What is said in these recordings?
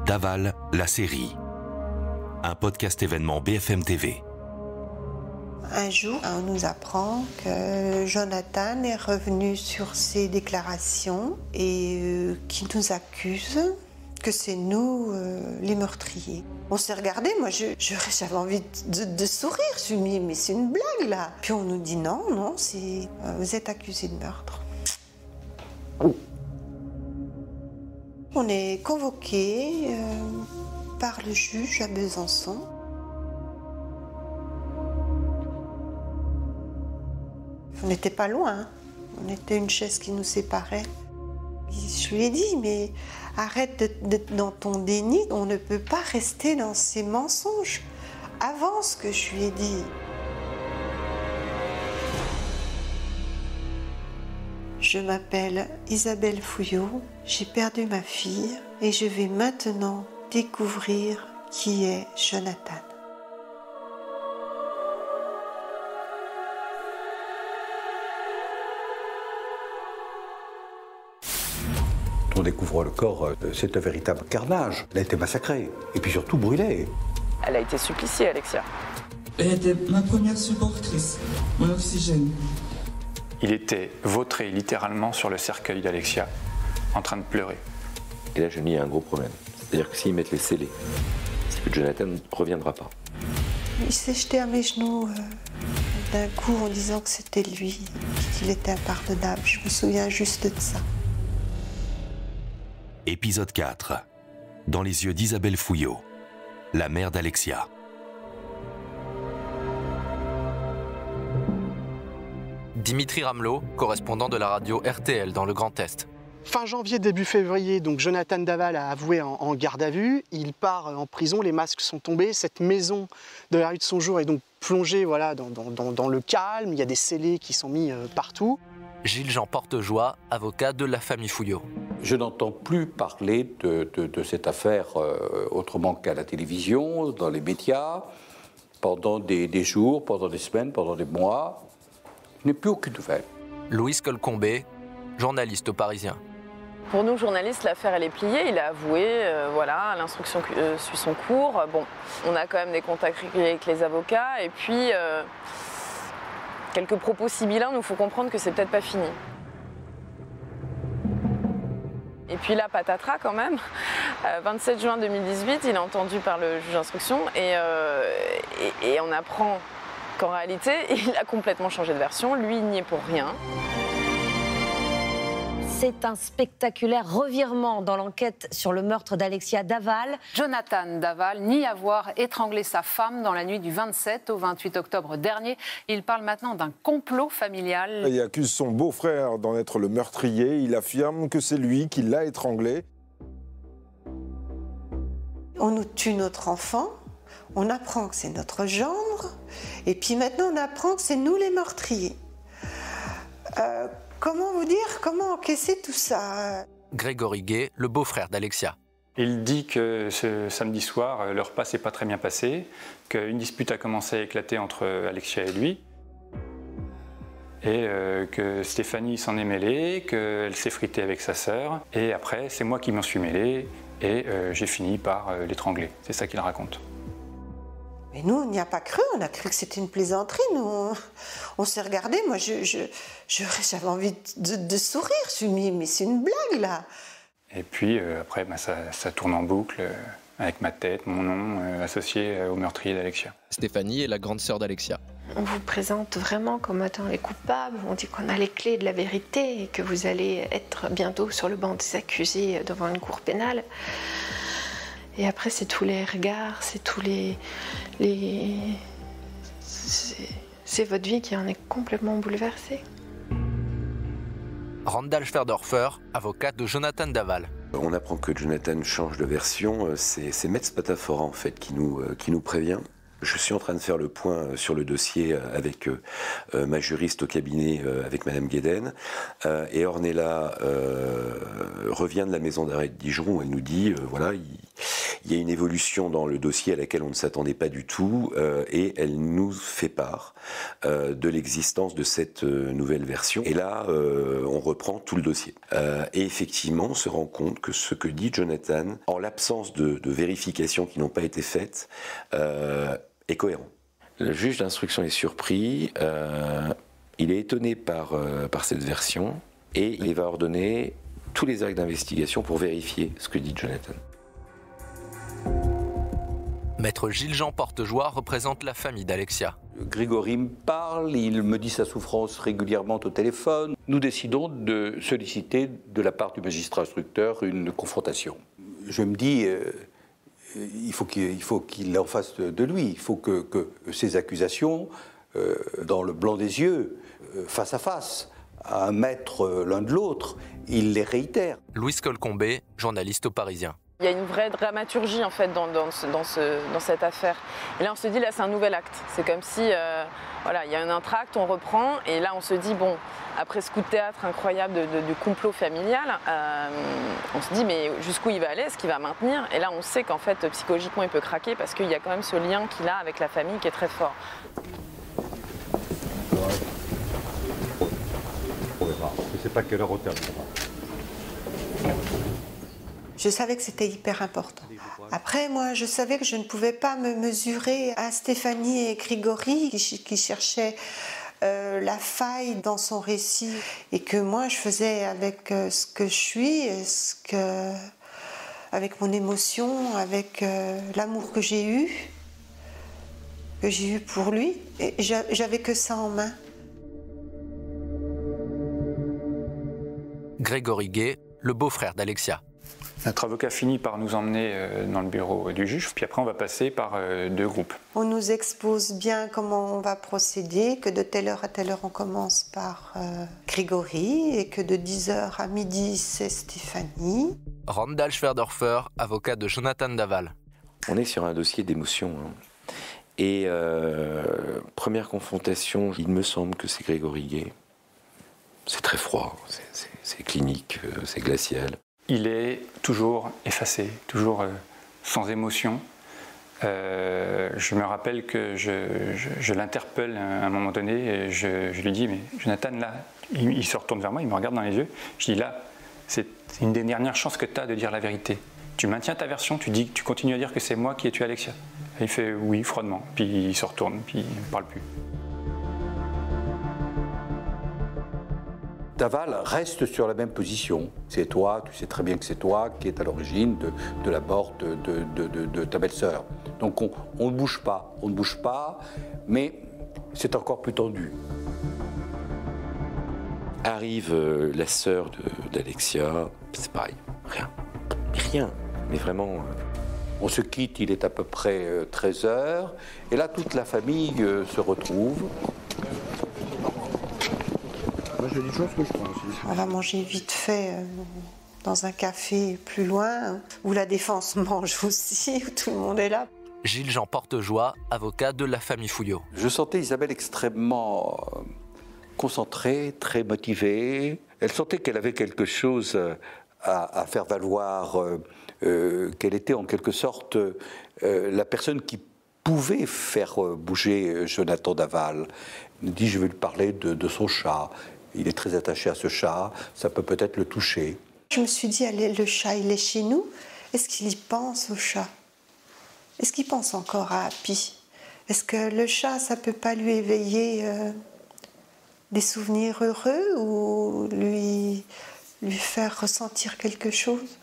Daval, la série. Un podcast événement BFM TV. Un jour, on nous apprend que Jonathan est revenu sur ses déclarations et qui nous accuse que c'est nous les meurtriers. On s'est regardé, moi j'avais envie de sourire, je me suis dit mais c'est une blague là. Puis on nous dit non, vous êtes accusé de meurtre. On est convoqué par le juge à Besançon. On n'était pas loin, on était une chaise qui nous séparait. Je lui ai dit, mais arrête d'être dans ton déni, on ne peut pas rester dans ces mensonges. Avance, ce que je lui ai dit. Je m'appelle Isabelle Fouillot, j'ai perdu ma fille et je vais maintenant découvrir qui est Jonathan. On découvre le corps, c'est un véritable carnage. Elle a été massacrée, et puis surtout brûlée. Elle a été suppliciée, Alexia. Elle était ma première supportrice, mon oxygène. Il était vautré littéralement sur le cercueil d'Alexia, en train de pleurer. Et là, je me dis, il y a un gros problème. C'est-à-dire que s'ils mettent les scellés, c'est que Jonathan ne reviendra pas. Il s'est jeté à mes genoux d'un coup en disant que c'était lui, qu'il était impardonnable. Je me souviens juste de ça. Épisode 4. Dans les yeux d'Isabelle Fouillot, la mère d'Alexia. Dimitri Ramelot, correspondant de la radio RTL dans le Grand Est. Fin janvier, début février, donc Jonathan Daval a avoué en garde à vue. Il part en prison, les masques sont tombés. Cette maison de la rue de Sonjour est donc plongée dans le calme. Il y a des scellés qui sont mis partout. Gilles-Jean Portejoie, avocat de la famille Fouillot. Je n'entends plus parler de cette affaire autrement qu'à la télévision, dans les médias, pendant des jours, pendant des semaines, pendant des mois. Je n'ai plus aucune nouvelle. Louise Colcombé, journaliste au Parisien. Pour nous, journalistes, l'affaire, elle est pliée. Il a avoué, l'instruction suit son cours. Bon, on a quand même des contacts réguliers avec les avocats. Et puis, quelques propos sibyllins nous font comprendre que c'est peut-être pas fini. Et puis là, patatras quand même. 27 juin 2018, il est entendu par le juge d'instruction et on apprend qu'en réalité, il a complètement changé de version. Lui, il n'y est pour rien. C'est un spectaculaire revirement dans l'enquête sur le meurtre d'Alexia Daval. Jonathan Daval nie avoir étranglé sa femme dans la nuit du 27 au 28 octobre dernier. Il parle maintenant d'un complot familial. Il accuse son beau-frère d'en être le meurtrier. Il affirme que c'est lui qui l'a étranglé. On nous tue notre enfant, on apprend que c'est notre gendre, et puis maintenant on apprend que c'est nous les meurtriers. Comment vous dire, comment encaisser tout ça? Grégory Gay, le beau-frère d'Alexia. Il dit que ce samedi soir, le repas s'est pas très bien passé, qu'une dispute a commencé à éclater entre Alexia et lui, et que Stéphanie s'en est mêlée, qu'elle s'est fritée avec sa sœur, et après c'est moi qui m'en suis mêlé, et j'ai fini par l'étrangler. C'est ça qu'il raconte. Mais nous, on n'y a pas cru, on a cru que c'était une plaisanterie. Nous, on s'est regardé, moi j'avais envie de sourire. Je me suis dit, mais c'est une blague là. Et puis après, ça tourne en boucle avec ma tête, mon nom associé au meurtrier d'Alexia. Stéphanie est la grande sœur d'Alexia. On vous présente vraiment comme étant les coupables, on dit qu'on a les clés de la vérité et que vous allez être bientôt sur le banc des accusés devant une cour pénale. Et après, c'est tous les regards, c'est tous c'est votre vie qui en est complètement bouleversée. Randall Schwerdorfer, avocat de Jonathan Daval. On apprend que Jonathan change de version. C'est Metz Patafora, en fait, qui nous prévient. Je suis en train de faire le point sur le dossier avec ma juriste au cabinet, avec Madame Guéden. Et Ornella revient de la maison d'arrêt de Dijon. Elle nous dit, Il y a une évolution dans le dossier à laquelle on ne s'attendait pas du tout et elle nous fait part de l'existence de cette nouvelle version. Et là, on reprend tout le dossier. Et effectivement, on se rend compte que ce que dit Jonathan, en l'absence de vérifications qui n'ont pas été faites, est cohérent. Le juge d'instruction est surpris, il est étonné par cette version et il va ordonner tous les actes d'investigation pour vérifier ce que dit Jonathan. Maître Gilles-Jean Portejoie représente la famille d'Alexia. Grégory me parle, il me dit sa souffrance régulièrement au téléphone. Nous décidons de solliciter de la part du magistrat instructeur une confrontation. Je me dis, il faut qu'il en fasse de lui, il faut que ces accusations, dans le blanc des yeux, face à face, à 1 mètre l'un de l'autre, il les réitère. Louise Colcombé, journaliste au Parisien. Il y a une vraie dramaturgie en fait dans cette affaire. Et là on se dit là c'est un nouvel acte. C'est comme si voilà, il y a un entracte, on reprend et là on se dit bon, après ce coup de théâtre incroyable du complot familial, on se dit mais jusqu'où il va aller, est-ce qu'il va maintenir? Et là on sait qu'en fait psychologiquement il peut craquer parce qu'il y a quand même ce lien qu'il a avec la famille qui est très fort. Je ne sais pas quelle heure au terme. Je savais que c'était hyper important. Après, moi, je savais que je ne pouvais pas me mesurer à Stéphanie et Grégory qui cherchaient la faille dans son récit et que moi, je faisais avec ce que je suis, avec mon émotion, avec l'amour que j'ai eu pour lui. Et j'avais que ça en main. Grégory Gay, le beau-frère d'Alexia. Notre avocat finit par nous emmener dans le bureau du juge, puis après on va passer par 2 groupes. On nous expose bien comment on va procéder, que de telle heure à telle heure on commence par Grégory et que de 10h à midi c'est Stéphanie. Randall Schwerdorfer, avocat de Jonathan Daval. On est sur un dossier d'émotion. Et première confrontation, il me semble que c'est Grégory Gay. C'est très froid, c'est clinique, c'est glacial. Il est toujours effacé, toujours sans émotion. Je me rappelle que je l'interpelle à un moment donné et je lui dis « Mais Jonathan, là, il se retourne vers moi, il me regarde dans les yeux. Je dis « Là, c'est une des dernières chances que tu as de dire la vérité. Tu maintiens ta version, tu continues à dire que c'est moi qui ai tué Alexia. » Et il fait « Oui, froidement. » Puis il se retourne, puis il ne me parle plus. Daval reste sur la même position. C'est toi, tu sais très bien que c'est toi qui est à l'origine de la mort de ta belle-sœur. Donc on ne bouge pas, mais c'est encore plus tendu. Arrive la sœur d'Alexia, c'est pareil, rien, mais vraiment... On se quitte, il est à peu près 13h, et là toute la famille se retrouve. J'ai des choses que je prends aussi. On va manger vite fait dans un café plus loin, où la défense mange aussi, où tout le monde est là. Gilles-Jean Portejoie, avocat de la famille Fouillot. Je sentais Isabelle extrêmement concentrée, très motivée. Elle sentait qu'elle avait quelque chose à faire valoir, qu'elle était en quelque sorte la personne qui pouvait faire bouger Jonathan Daval. Il dit, je vais lui parler de son chat. Il est très attaché à ce chat, ça peut peut-être le toucher. Je me suis dit, allez, le chat, il est chez nous. Est-ce qu'il y pense au chat? Est-ce qu'il pense encore à Happy? Est-ce que le chat, ça peut pas lui éveiller des souvenirs heureux ou lui faire ressentir quelque chose?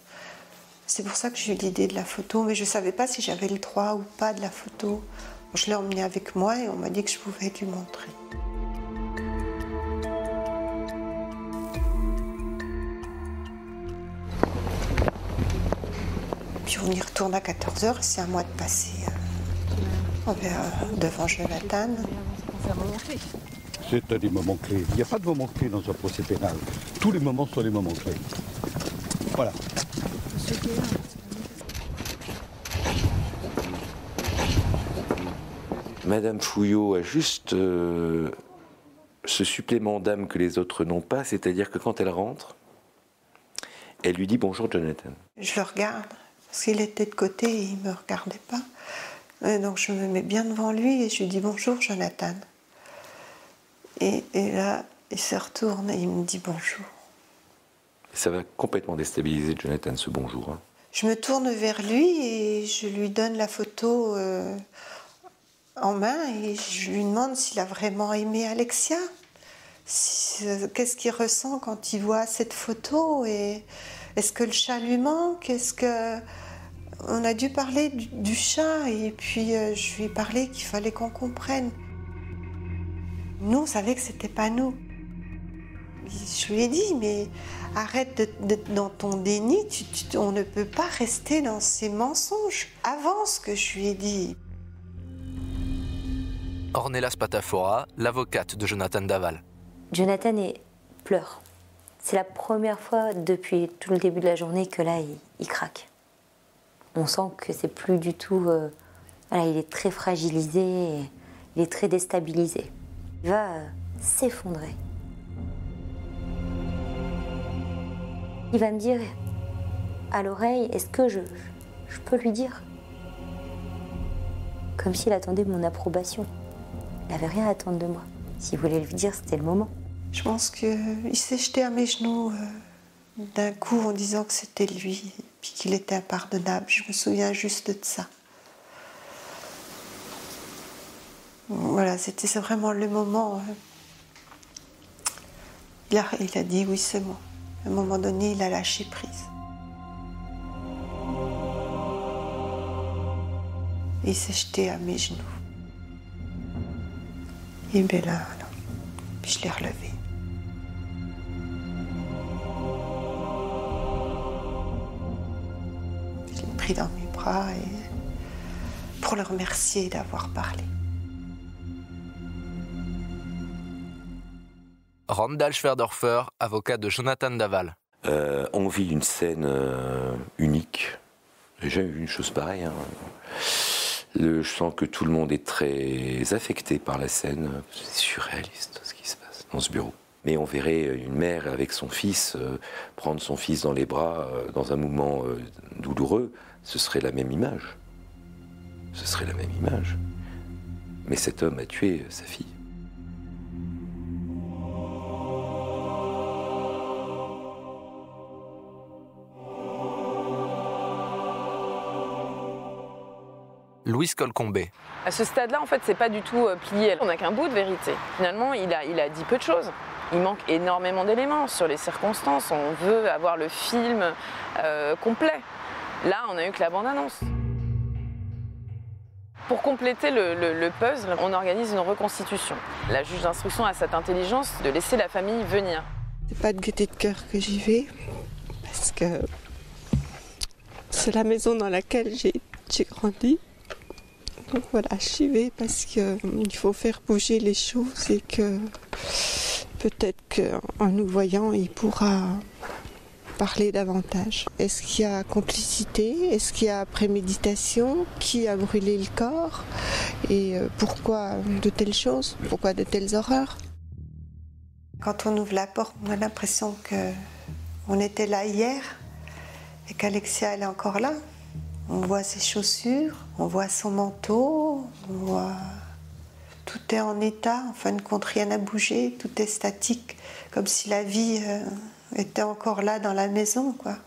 C'est pour ça que j'ai eu l'idée de la photo, mais je ne savais pas si j'avais le droit ou pas de la photo. Je l'ai emmenée avec moi et on m'a dit que je pouvais lui montrer. Puis on y retourne à 14h, c'est à moi de passer devant Jonathan. C'est des moments clés. Il n'y a pas de moments clés dans un procès pénal. Tous les moments sont des moments clés. Voilà. Madame Fouillot a juste ce supplément d'âme que les autres n'ont pas, c'est-à-dire que quand elle rentre, elle lui dit « Bonjour Jonathan ». Je le regarde, Parce qu'il était de côté et il ne me regardait pas. Et donc je me mets bien devant lui et je lui dis bonjour Jonathan. Et là, il se retourne et il me dit bonjour. Ça va complètement déstabiliser Jonathan, ce bonjour. Hein. Je me tourne vers lui et je lui donne la photo en main et je lui demande s'il a vraiment aimé Alexia. Qu'est-ce qu'il ressent quand il voit cette photo et est-ce que le chat lui manque? Est-ce que... On a dû parler du chat et puis je lui ai parlé qu'il fallait qu'on comprenne. Nous, on savait que c'était pas nous. Je lui ai dit, mais arrête d'être dans ton déni, on ne peut pas rester dans ces mensonges. Avance, que je lui ai dit. Ornella Spatafora, l'avocate de Jonathan Daval. Jonathan pleure. C'est la première fois depuis tout le début de la journée que là, il craque. On sent que c'est plus du tout... voilà, il est très fragilisé, il est très déstabilisé. Il va s'effondrer. Il va me dire à l'oreille, est-ce que je peux lui dire? Comme s'il attendait mon approbation. Il n'avait rien à attendre de moi. S'il voulait lui dire, c'était le moment. Je pense qu'il s'est jeté à mes genoux d'un coup en disant que c'était lui, puis qu'il était impardonnable. Je me souviens juste de ça. Voilà, c'est vraiment le moment. Il a dit oui, c'est bon. À un moment donné, il a lâché prise. Et il s'est jeté à mes genoux. Et bien là, puis je l'ai relevé. Je l'ai pris dans mes bras pour le remercier d'avoir parlé. Randall Schwerdorfer, avocat de Jonathan Daval. On vit une scène unique. J'ai jamais vu une chose pareille. Hein. Je sens que tout le monde est très affecté par la scène. C'est surréaliste ce qui se passe dans ce bureau. Mais on verrait une mère avec son fils prendre son fils dans les bras dans un moment douloureux. Ce serait la même image. Ce serait la même image. Mais cet homme a tué sa fille. Louise Colcombé. À ce stade-là, en fait, c'est pas du tout plié. On n'a qu'un bout de vérité. Finalement, il a dit peu de choses. Il manque énormément d'éléments sur les circonstances. On veut avoir le film complet. Là, on n'a eu que la bande-annonce. Pour compléter le puzzle, on organise une reconstitution. La juge d'instruction a cette intelligence de laisser la famille venir. C'est pas de gaieté de cœur que j'y vais, parce que c'est la maison dans laquelle j'ai grandi. Donc voilà, j'y vais parce qu'il faut faire bouger les choses et que peut-être qu'en nous voyant, il pourra parler davantage. Est-ce qu'il y a complicité? Est-ce qu'il y a préméditation? Qui a brûlé le corps? Et pourquoi de telles choses? Pourquoi de telles horreurs? Quand on ouvre la porte, on a l'impression qu'on était là hier et qu'Alexia, elle est encore là. On voit ses chaussures, on voit son manteau, on voit... Tout est en état, en fin de compte, rien n'a bougé, tout est statique, comme si la vie était encore là dans la maison, quoi.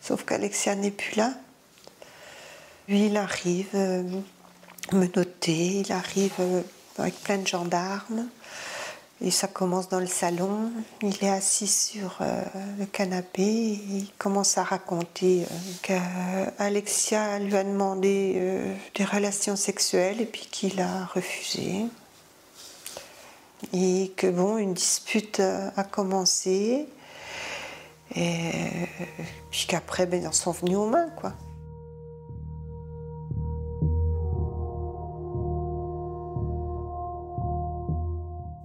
Sauf qu'Alexia n'est plus là. Lui, il arrive menotté, il arrive avec plein de gendarmes. Et ça commence dans le salon, il est assis sur le canapé et il commence à raconter qu'Alexia lui a demandé des relations sexuelles et puis qu'il a refusé. Et que bon, une dispute a commencé et puis qu'après, ils en sont venus aux mains, quoi.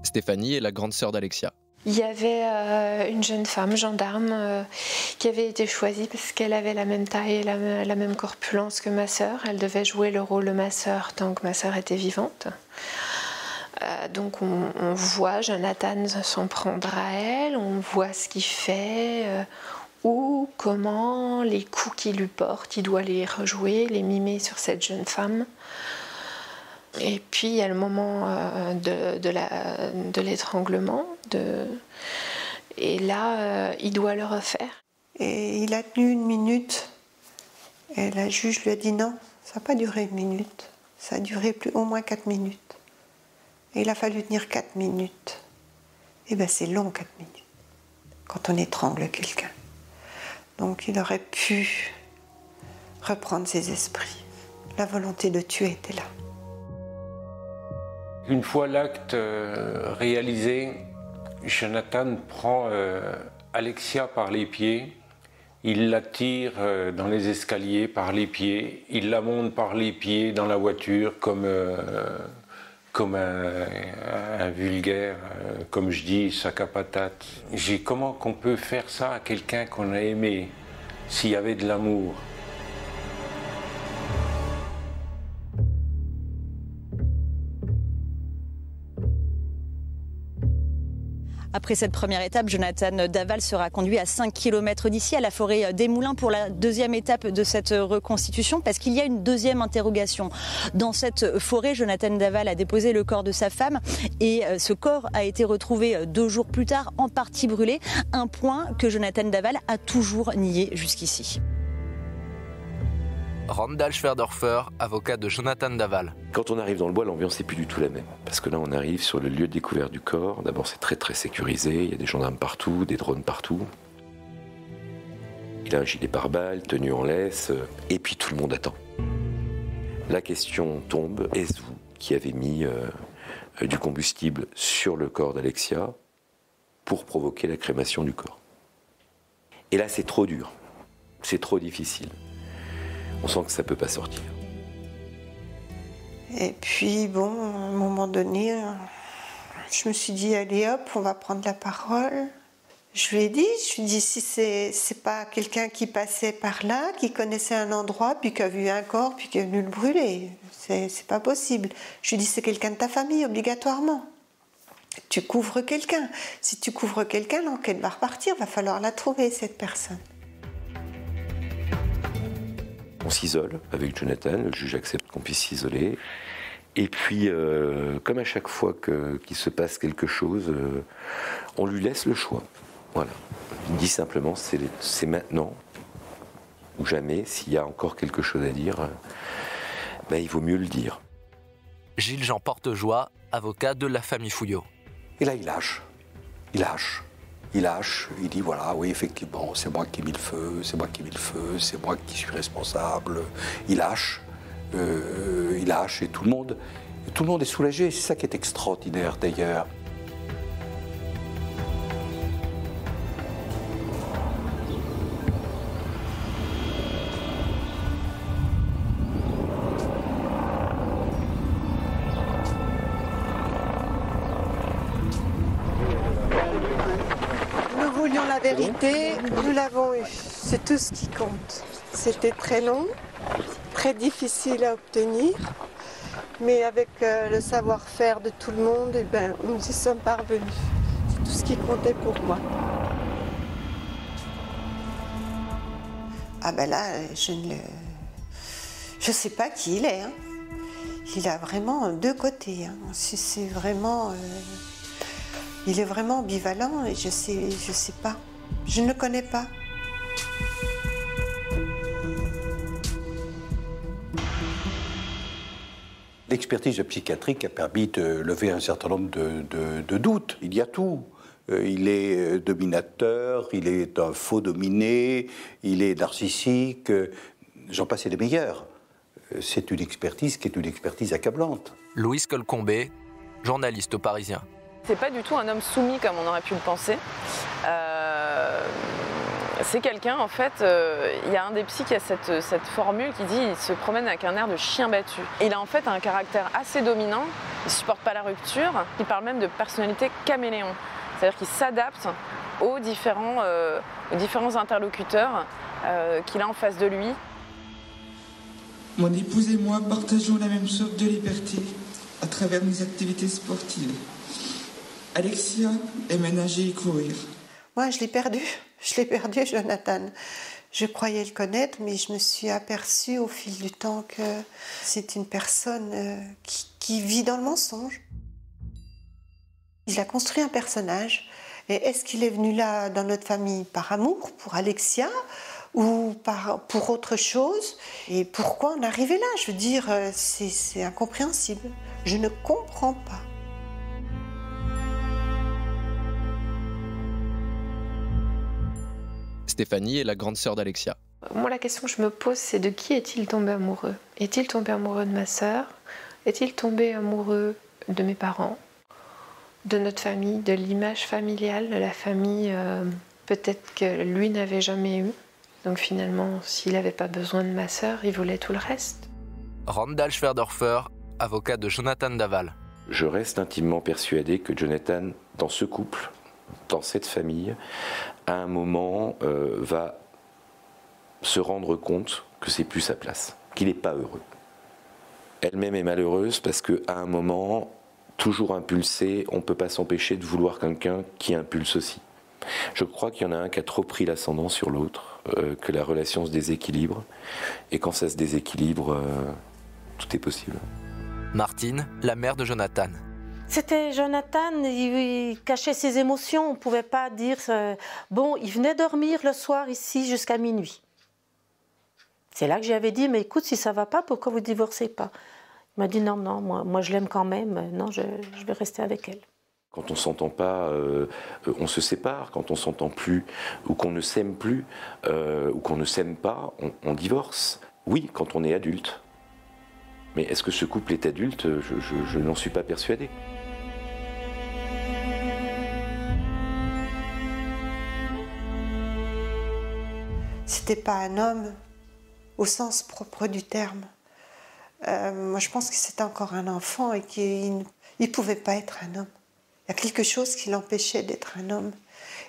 Stéphanie est la grande sœur d'Alexia. Il y avait une jeune femme, gendarme, qui avait été choisie parce qu'elle avait la même taille et la même corpulence que ma sœur. Elle devait jouer le rôle de ma sœur tant que ma sœur était vivante. Donc on voit Jonathan s'en prendre à elle, on voit ce qu'il fait, où, comment, les coups qu'il lui porte, il doit les rejouer, les mimer sur cette jeune femme. Et puis il y a le moment de l'étranglement, et là il doit le refaire. Et il a tenu 1 minute, et la juge lui a dit non, ça n'a pas duré 1 minute, ça a duré au moins 4 minutes. Et il a fallu tenir 4 minutes. Et bien c'est long 4 minutes, quand on étrangle quelqu'un. Donc il aurait pu reprendre ses esprits. La volonté de tuer était là. Une fois l'acte réalisé, Jonathan prend Alexia par les pieds, il la tire dans les escaliers par les pieds, il la monte par les pieds dans la voiture comme un vulgaire, comme je dis, sac à patates. Comment qu'on peut faire ça à quelqu'un qu'on a aimé, s'il y avait de l'amour? Après cette première étape, Jonathan Daval sera conduit à 5 km d'ici, à la forêt des Moulins, pour la deuxième étape de cette reconstitution, parce qu'il y a une deuxième interrogation. Dans cette forêt, Jonathan Daval a déposé le corps de sa femme et ce corps a été retrouvé 2 jours plus tard, en partie brûlé, un point que Jonathan Daval a toujours nié jusqu'ici. Randall Schwerdorfer, avocat de Jonathan Daval. Quand on arrive dans le bois, l'ambiance n'est plus du tout la même. Parce que là, on arrive sur le lieu de découverte du corps. D'abord, c'est très très sécurisé. Il y a des gendarmes partout, des drones partout. Il a un gilet pare-balles, tenue en laisse. Et puis tout le monde attend. La question tombe, est-ce vous qui avez mis du combustible sur le corps d'Alexia pour provoquer la crémation du corps? Et là, c'est trop dur. C'est trop difficile. On sent que ça ne peut pas sortir. Et puis, bon, à un moment donné, je me suis dit, allez hop, on va prendre la parole. Je lui ai dit si c'est pas quelqu'un qui passait par là, qui connaissait un endroit, puis qui a vu un corps, puis qui est venu le brûler. C'est pas possible. Je lui ai dit, c'est quelqu'un de ta famille, obligatoirement. Tu couvres quelqu'un. Si tu couvres quelqu'un, l'enquête va repartir, va falloir la trouver, cette personne. On s'isole avec Jonathan, le juge accepte qu'on puisse s'isoler. Et puis, comme à chaque fois qu'il se passe quelque chose, on lui laisse le choix. Voilà. Il dit simplement, c'est maintenant ou jamais. S'il y a encore quelque chose à dire, il vaut mieux le dire. Gilles-Jean Portejoie, avocat de la famille Fouillot. Et là, il lâche. Il lâche, il dit voilà, oui, effectivement, c'est moi qui ai mis le feu, c'est moi qui suis responsable. Il lâche, et tout le monde est soulagé. C'est ça qui est extraordinaire d'ailleurs. La vérité, nous l'avons eu. C'est tout ce qui compte. C'était très long, très difficile à obtenir, mais avec le savoir-faire de tout le monde, nous y sommes parvenus. C'est tout ce qui comptait pour moi. Ah ben là, je sais pas qui il est. Hein. Il a vraiment 2 côtés. Hein. C'est vraiment... Il est vraiment ambivalent et je sais pas. Je ne le connais pas. L'expertise psychiatrique a permis de lever un certain nombre de doutes. Il y a tout. Il est dominateur, il est un faux dominé, il est narcissique, j'en passe et des meilleurs. C'est une expertise qui est une expertise accablante. Louise Colcombé, journaliste au Parisien. C'est pas du tout un homme soumis comme on aurait pu le penser. C'est quelqu'un, en fait, il y a un des psys qui a cette formule qui dit il se promène avec un air de chien battu. Il a en fait un caractère assez dominant, il supporte pas la rupture, il parle même de personnalité caméléon. C'est-à-dire qu'il s'adapte aux différents interlocuteurs qu'il a en face de lui. Mon épouse et moi partageons la même sorte de liberté à travers nos activités sportives. Alexia aime nager et courir. Moi, je l'ai perdu. Je l'ai perdu, Jonathan. Je croyais le connaître, mais je me suis aperçue au fil du temps que c'est une personne qui vit dans le mensonge. Il a construit un personnage. Et est-ce qu'il est venu là dans notre famille par amour pour Alexia ou pour autre chose? Et pourquoi on est arrivé là? Je veux dire, c'est incompréhensible. Je ne comprends pas. Stéphanie est la grande sœur d'Alexia. Moi, la question que je me pose, c'est de qui est-il tombé amoureux? Est-il tombé amoureux de ma sœur? Est-il tombé amoureux de mes parents? De notre famille, de l'image familiale, de la famille peut-être que lui n'avait jamais eu. Donc finalement, s'il n'avait pas besoin de ma sœur, il voulait tout le reste. Randall Schwerdorfer, avocat de Jonathan Daval. Je reste intimement persuadé que Jonathan, dans ce couple, dans cette famille, à un moment, va se rendre compte que c'est plus sa place, qu'il n'est pas heureux. Elle-même est malheureuse parce qu'à un moment, toujours impulsé, on ne peut pas s'empêcher de vouloir quelqu'un qui impulse aussi. Je crois qu'il y en a un qui a trop pris l'ascendant sur l'autre, que la relation se déséquilibre, et quand ça se déséquilibre, tout est possible. Martine, la mère de Jonathan. C'était Jonathan, il cachait ses émotions, on ne pouvait pas dire... Bon, il venait dormir le soir ici jusqu'à minuit. C'est là que j'avais dit, mais écoute, si ça ne va pas, pourquoi vous ne divorcez pas? Il m'a dit non, moi je l'aime quand même, non, je vais rester avec elle. Quand on ne s'entend pas, on se sépare. Quand on ne s'entend plus, ou qu'on ne s'aime plus, ou qu'on ne s'aime pas, on divorce. Oui, quand on est adulte. Mais est-ce que ce couple est adulte? Je n'en suis pas persuadé. C'était pas un homme au sens propre du terme. Moi, je pense que c'était encore un enfant et qu'il ne pouvait pas être un homme. Il y a quelque chose qui l'empêchait d'être un homme.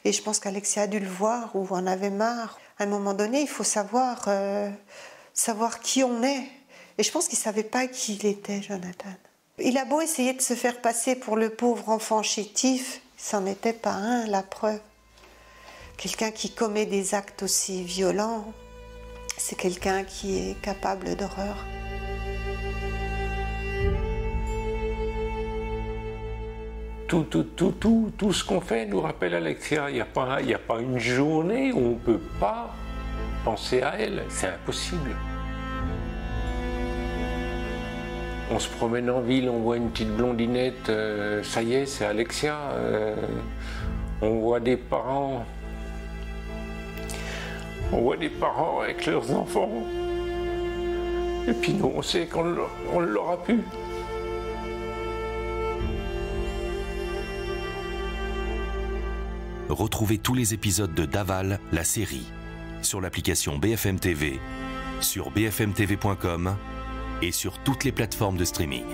Et je pense qu'Alexia a dû le voir ou en avait marre. À un moment donné, il faut savoir qui on est. Et je pense qu'il ne savait pas qui il était, Jonathan. Il a beau essayer de se faire passer pour le pauvre enfant chétif, c'en était pas un, la preuve. Quelqu'un qui commet des actes aussi violents, c'est quelqu'un qui est capable d'horreur. Tout ce qu'on fait nous rappelle Alexia. Il n'y a pas une journée où on ne peut pas penser à elle. C'est impossible. On se promène en ville, on voit une petite blondinette, ça y est, c'est Alexia. On voit des parents. On voit des parents avec leurs enfants. Et puis nous, on sait qu'on l'aura pu. Retrouvez tous les épisodes de Daval, la série, sur l'application BFM TV, sur bfmtv.com et sur toutes les plateformes de streaming.